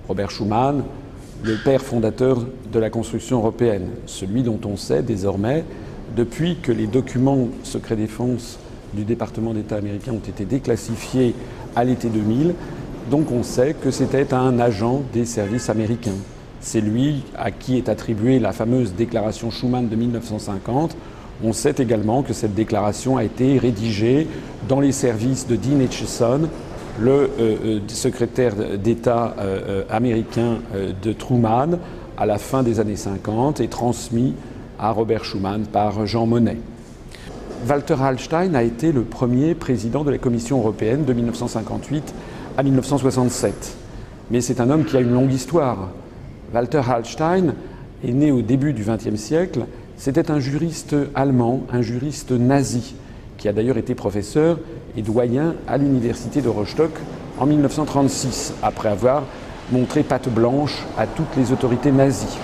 Robert Schuman, le père fondateur de la construction européenne, celui dont on sait désormais, depuis que les documents secret défense du département d'État américain ont été déclassifiés à l'été 2000, donc on sait que c'était un agent des services américains. C'est lui à qui est attribuée la fameuse déclaration Schuman de 1950. On sait également que cette déclaration a été rédigée dans les services de Dean Acheson, le secrétaire d'État américain de Truman, à la fin des années 50, et transmis à Robert Schuman par Jean Monnet. Walter Hallstein a été le premier président de la Commission européenne de 1958 à 1967. Mais c'est un homme qui a une longue histoire. Walter Hallstein est né au début du XXe siècle. C'était un juriste allemand, un juriste nazi, qui a d'ailleurs été professeur et doyen à l'université de Rostock en 1936, après avoir montré patte blanche à toutes les autorités nazies.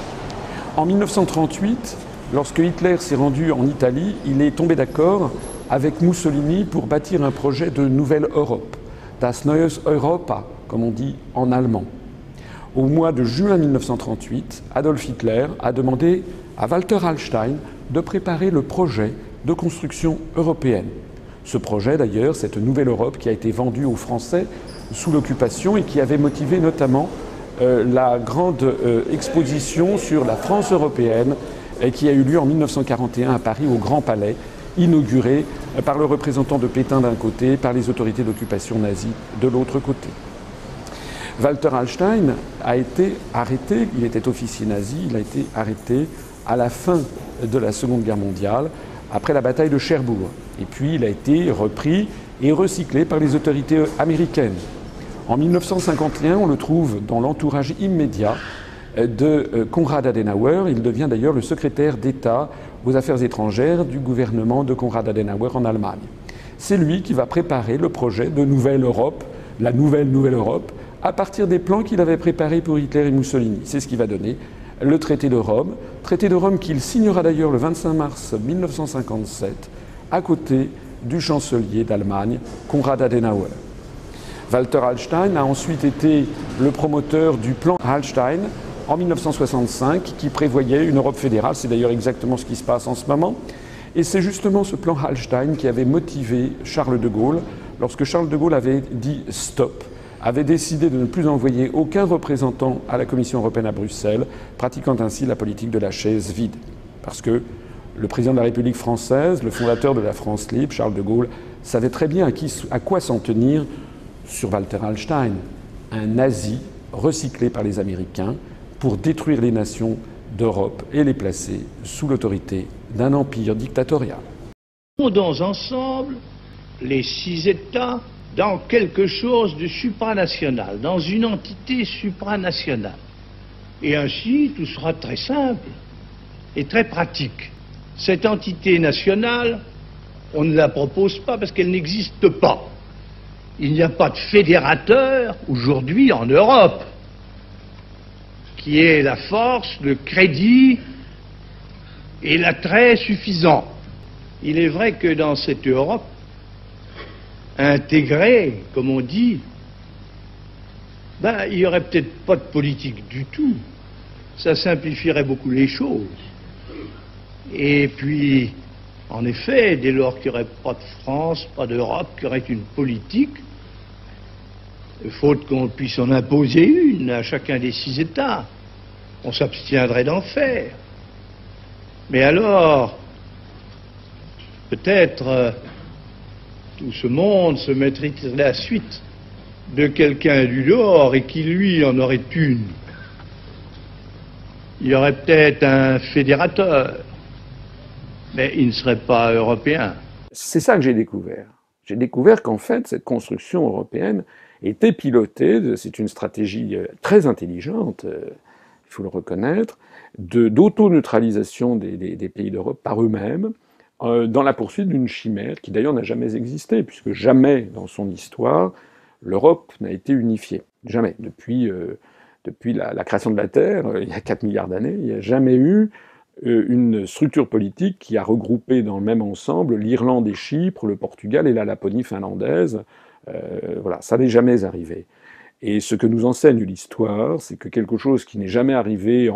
En 1938, lorsque Hitler s'est rendu en Italie, il est tombé d'accord avec Mussolini pour bâtir un projet de nouvelle Europe, das neues Europa, comme on dit en allemand. Au mois de juin 1938, Adolf Hitler a demandé à Walter Hallstein de préparer le projet de construction européenne. Ce projet, d'ailleurs, cette nouvelle Europe qui a été vendue aux Français sous l'occupation et qui avait motivé notamment la grande exposition sur la France européenne qui a eu lieu en 1941 à Paris, au Grand Palais, inaugurée par le représentant de Pétain d'un côté, par les autorités d'occupation nazie de l'autre côté. Walter Hallstein a été arrêté, il était officier nazi, il a été arrêté à la fin de la Seconde Guerre mondiale, après la bataille de Cherbourg. Et puis il a été repris et recyclé par les autorités américaines. En 1951, on le trouve dans l'entourage immédiat de Konrad Adenauer. Il devient d'ailleurs le secrétaire d'État aux Affaires étrangères du gouvernement de Konrad Adenauer en Allemagne. C'est lui qui va préparer le projet de Nouvelle Europe, la Nouvelle Europe, à partir des plans qu'il avait préparés pour Hitler et Mussolini. C'est ce qui va donner le traité de Rome qu'il signera d'ailleurs le 25 mars 1957, à côté du chancelier d'Allemagne, Konrad Adenauer. Walter Hallstein a ensuite été le promoteur du plan Hallstein en 1965, qui prévoyait une Europe fédérale. C'est d'ailleurs exactement ce qui se passe en ce moment. Et c'est justement ce plan Hallstein qui avait motivé Charles de Gaulle, lorsque Charles de Gaulle avait dit stop, avait décidé de ne plus envoyer aucun représentant à la Commission européenne à Bruxelles, pratiquant ainsi la politique de la chaise vide. Parce que le président de la République française, le fondateur de la France libre, Charles de Gaulle, savait très bien à quoi s'en tenir sur Walter Hallstein, un nazi recyclé par les Américains pour détruire les nations d'Europe et les placer sous l'autorité d'un empire dictatorial. Fondons ensemble les 6 États dans quelque chose de supranational, dans une entité supranationale. Et ainsi, tout sera très simple et très pratique. Cette entité nationale, on ne la propose pas parce qu'elle n'existe pas. Il n'y a pas de fédérateur aujourd'hui en Europe qui ait la force, le crédit et l'attrait suffisant. Il est vrai que dans cette Europe, intégrée, comme on dit, il n'y aurait peut-être pas de politique du tout. Ça simplifierait beaucoup les choses. Et puis, en effet, dès lors qu'il n'y aurait pas de France, pas d'Europe, qu'il y aurait une politique, faute qu'on puisse en imposer une à chacun des 6 États, on s'abstiendrait d'en faire. Mais alors, peut-être tout ce monde se mettrait à la suite de quelqu'un du dehors et qui, lui, en aurait une. Il y aurait peut-être un fédérateur, mais il ne serait pas européen. C'est ça que j'ai découvert. J'ai découvert qu'en fait, cette construction européenne était pilotée, c'est une stratégie très intelligente, il faut le reconnaître, d'auto-neutralisation des pays d'Europe par eux-mêmes, dans la poursuite d'une chimère qui d'ailleurs n'a jamais existé, puisque jamais dans son histoire, l'Europe n'a été unifiée. Jamais. Depuis la création de la Terre, il y a 4 milliards d'années, il n'y a jamais eu une structure politique qui a regroupé dans le même ensemble l'Irlande et Chypre, le Portugal et la Laponie finlandaise. Voilà, ça n'est jamais arrivé. Et ce que nous enseigne l'histoire, c'est que quelque chose qui n'est jamais arrivé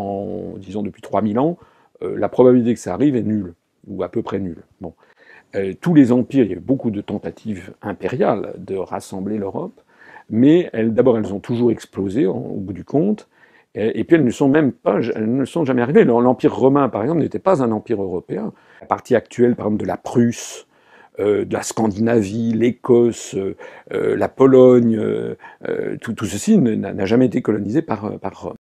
disons, depuis 3000 ans, la probabilité que ça arrive est nulle, ou à peu près nulle. Bon. Tous les empires, il y a eu beaucoup de tentatives impériales de rassembler l'Europe, mais d'abord elles ont toujours explosé au bout du compte, et puis elles ne sont jamais arrivées. L'Empire romain, par exemple, n'était pas un empire européen. La partie actuelle, par exemple, de la Prusse, de la Scandinavie, l'Écosse, la Pologne, tout ceci n'a jamais été colonisé par Rome.